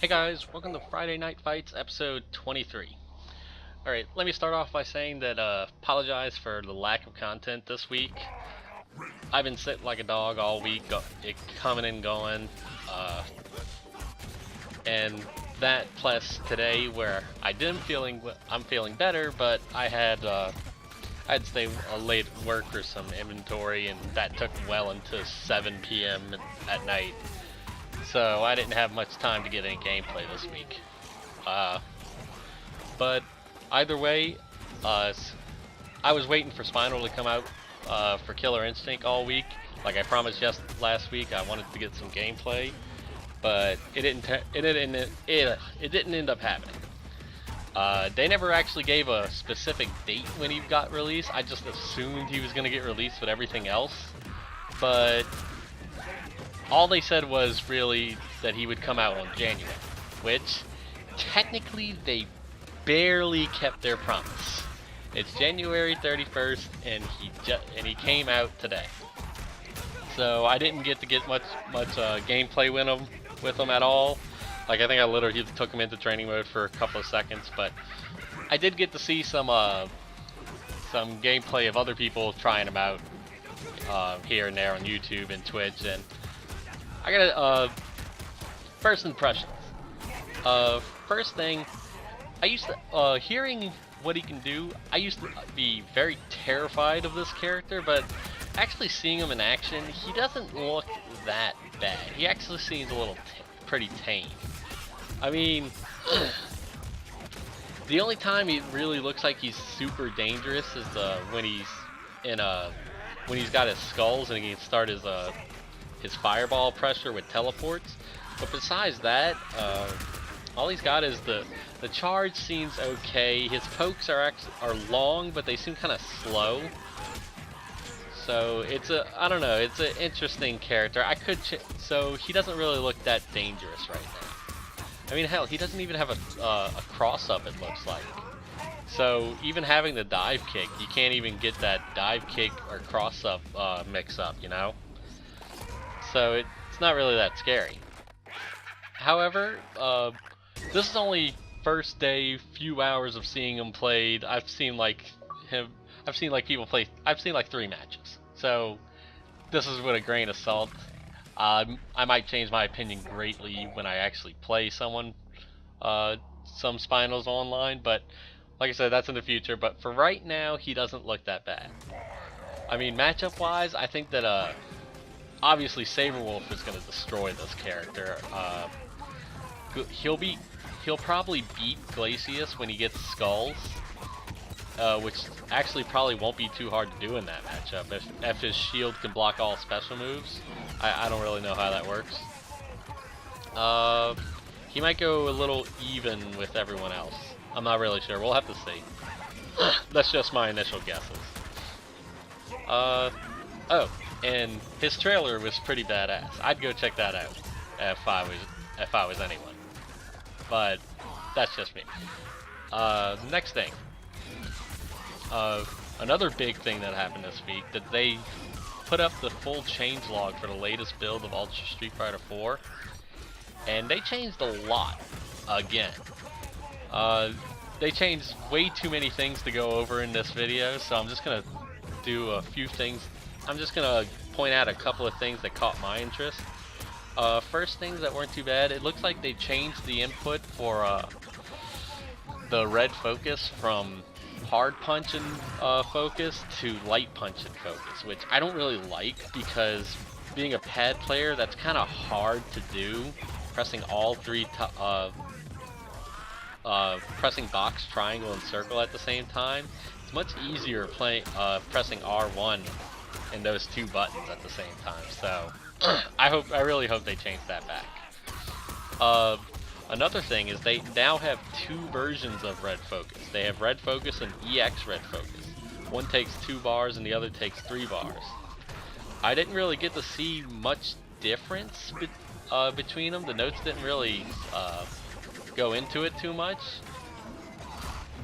Hey guys, welcome to Friday Night Fights episode 23. Alright, let me start off by saying that apologize for the lack of content this week. I've been sitting like a dog all week, coming and going, and that plus today where I'm feeling better, but I had to stay late at work for some inventory, and that took well into 7 p.m. at night. So I didn't have much time to get any gameplay this week. But either way, I was waiting for Spinal to come out for Killer Instinct all week. Like I promised just last week, I wanted to get some gameplay, but it didn't end up happening. They never actually gave a specific date when he got released. I just assumed he was going to get released with everything else, but all they said was really that he would come out on January, which technically they barely kept their promise. It's January 31st, and he came out today. So I didn't get much gameplay with him at all. Like I think I literally took him into training mode for a couple of seconds, but I did get to see some gameplay of other people trying him out here and there on YouTube and Twitch, and I got first impressions. First thing, I used to hearing what he can do. I used to be very terrified of this character, but actually seeing him in action, he doesn't look that bad. He actually seems a little pretty tame. I mean, the only time he really looks like he's super dangerous is when he's got his skulls and he can start his fireball pressure with teleports. But besides that, all he's got is the charge seems okay. His pokes are long, but they seem kind of slow. So I don't know, it's an interesting character. So he doesn't really look that dangerous right now. I mean, hell, he doesn't even have a cross up, it looks like. So even having the dive kick, you can't even get that dive kick or cross up mix up, you know? So it's not really that scary. Like this is only first day, few hours of seeing him played. I've seen like 3 matches. So this is with a grain of salt. I might change my opinion greatly when I actually play some Spinals online, but like I said, that's in the future. But for right now, he doesn't look that bad. I mean, matchup wise, I think that obviously Saberwolf is going to destroy this character. He'll probably beat Glacius when he gets skulls, which actually probably won't be too hard to do in that matchup if his shield can block all special moves. I don't really know how that works. He might go a little even with everyone else. I'm not really sure. We'll have to see. That's just my initial guesses. Oh, and his trailer was pretty badass. I'd go check that out if I was anyone. But that's just me. Next thing. Another big thing that happened this week, that they put up the full changelog for the latest build of Ultra Street Fighter 4, and they changed a lot again. They changed way too many things to go over in this video, so I'm just gonna do a few things. I'm just gonna point out a couple of things that caught my interest. First, things that weren't too bad. It looks like they changed the input for the red focus from hard punch and focus to light punch and focus, which I don't really like, because being a pad player, that's kind of hard to do. Pressing all three, pressing box, triangle, and circle at the same time. It's much easier pressing R1 and those 2 buttons at the same time. So I really hope they change that back. Another thing is they now have 2 versions of Red Focus. They have Red Focus and EX Red Focus. One takes 2 bars and the other takes 3 bars. I didn't really get to see much difference between them. The notes didn't really go into it too much.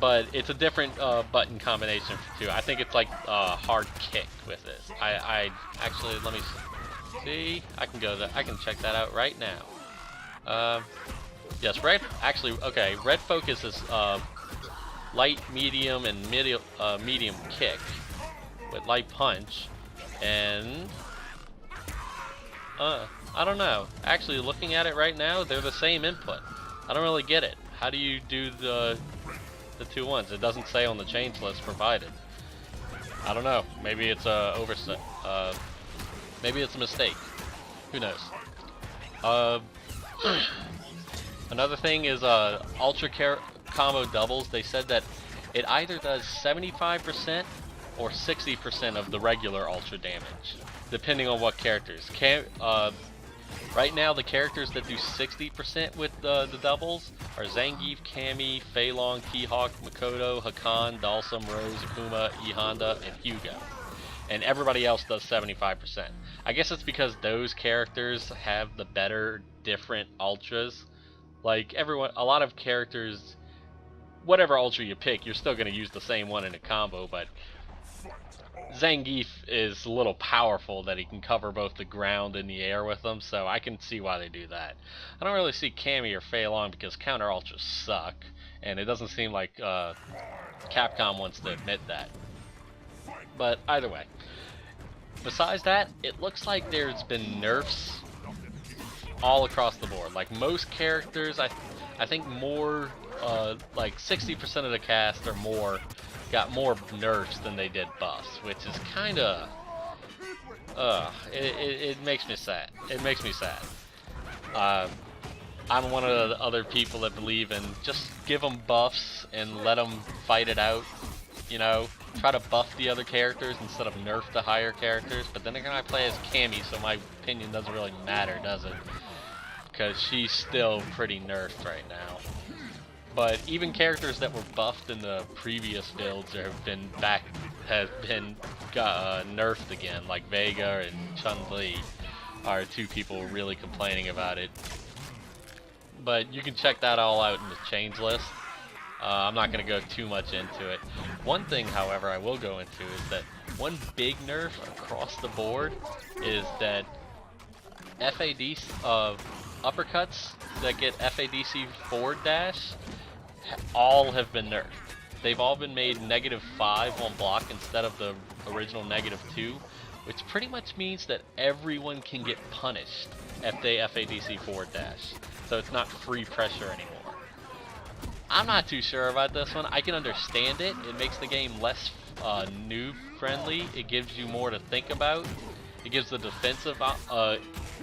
But it's a different button combination for 2. I think it's like hard kick with this. I actually, let me see. I can check that out right now. Yes, red, actually, okay, red focus is light, medium, and medium kick with light punch, and I don't know. Actually, looking at it right now, they're the same input. I don't really get it. How do you do the two ones? It doesn't say on the change list provided. I don't know. Maybe it's a oversight. Maybe it's a mistake. Who knows? Another thing is ultra combo doubles. They said that it either does 75% or 60% of the regular ultra damage, depending on what characters. Right now, the characters that do 60% with the doubles are Zangief, Cammy, Fei Long, T-Hawk, Makoto, Hakan, Dalsum, Rose, Akuma, E Honda, and Hugo. And everybody else does 75%. I guess it's because those characters have the better, different ultras. Like a lot of characters, whatever ultra you pick, you're still going to use the same one in a combo, but Zangief is a little powerful that he can cover both the ground and the air with them, so I can see why they do that. I don't really see Cammy or Fei Long because counter ultras suck, and it doesn't seem like Capcom wants to admit that. But either way, besides that, it looks like there's been nerfs all across the board. Like most characters, I think more, like 60% of the cast or more got more nerfs than they did buffs, which is kind of, it makes me sad. It makes me sad. I'm one of the other people that believe in just give them buffs and let them fight it out. You know, try to buff the other characters instead of nerf the higher characters. But then again, I play as Cammy, so my opinion doesn't really matter, does it? Because she's still pretty nerfed right now. But even characters that were buffed in the previous builds have been nerfed again, like Vega and Chun-Li are two people really complaining about it. But you can check that all out in the change list. I'm not going to go too much into it. One thing, however, I will go into is that one big nerf across the board is that FADC uppercuts that get FADC forward dash all have been nerfed. They've all been made -5 on block instead of the original -2, which pretty much means that everyone can get punished if they FADC forward dash. So it's not free pressure anymore. I'm not too sure about this one. I can understand it. It makes the game less noob friendly. It gives you more to think about. It gives the defensive,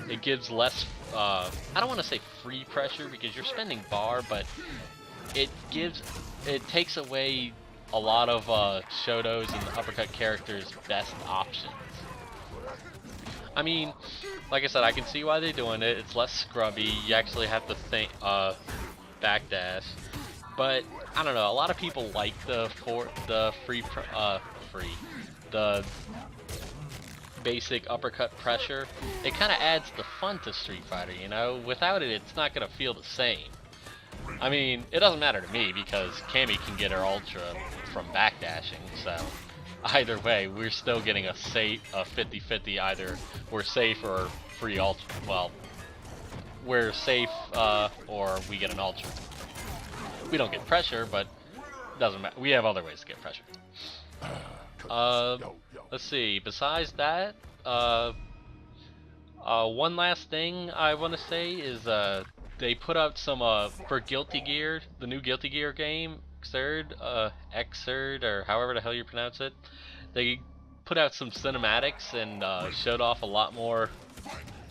it gives less, I don't want to say free pressure because you're spending bar, but it takes away a lot of Shoto's and the uppercut characters' best options. I mean, like I said, I can see why they're doing it. It's less scrubby. You actually have to think, backdash. But I don't know. A lot of people like the basic uppercut pressure. It kind of adds the fun to Street Fighter, you know. Without it, it's not gonna feel the same. I mean, it doesn't matter to me because Cammy can get her ultra from backdashing. So either way, we're still getting a 50-50. Either we're safe or free ultra. Well, we're safe or we get an ultra. We don't get pressure, but it doesn't matter. We have other ways to get pressure. Let's see. Besides that, one last thing I want to say is they put out some for Guilty Gear, the new Guilty Gear game, Xrd, or however the hell you pronounce it. They put out some cinematics and showed off a lot more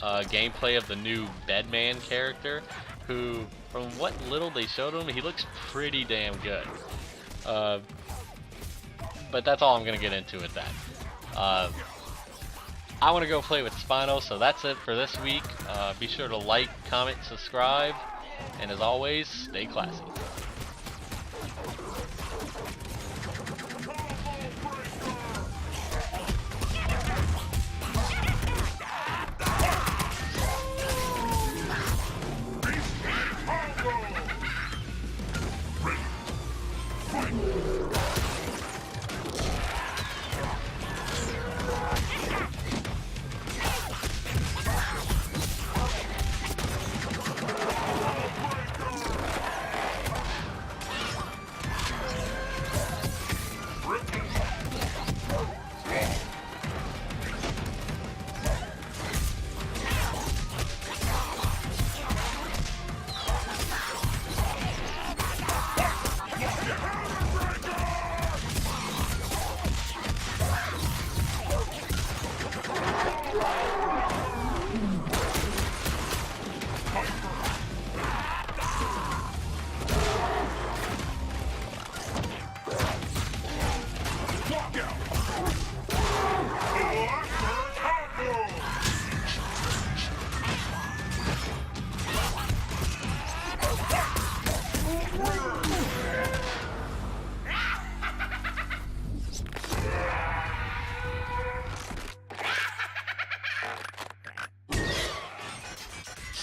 gameplay of the new Bedman character, who, from what little they showed him, he looks pretty damn good. But that's all I'm going to get into with that. I want to go play with Spinal, so that's it for this week. Be sure to like, comment, subscribe, and as always, stay classy.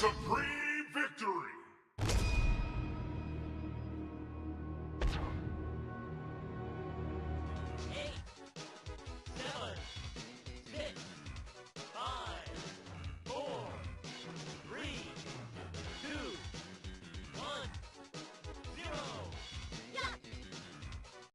disagree.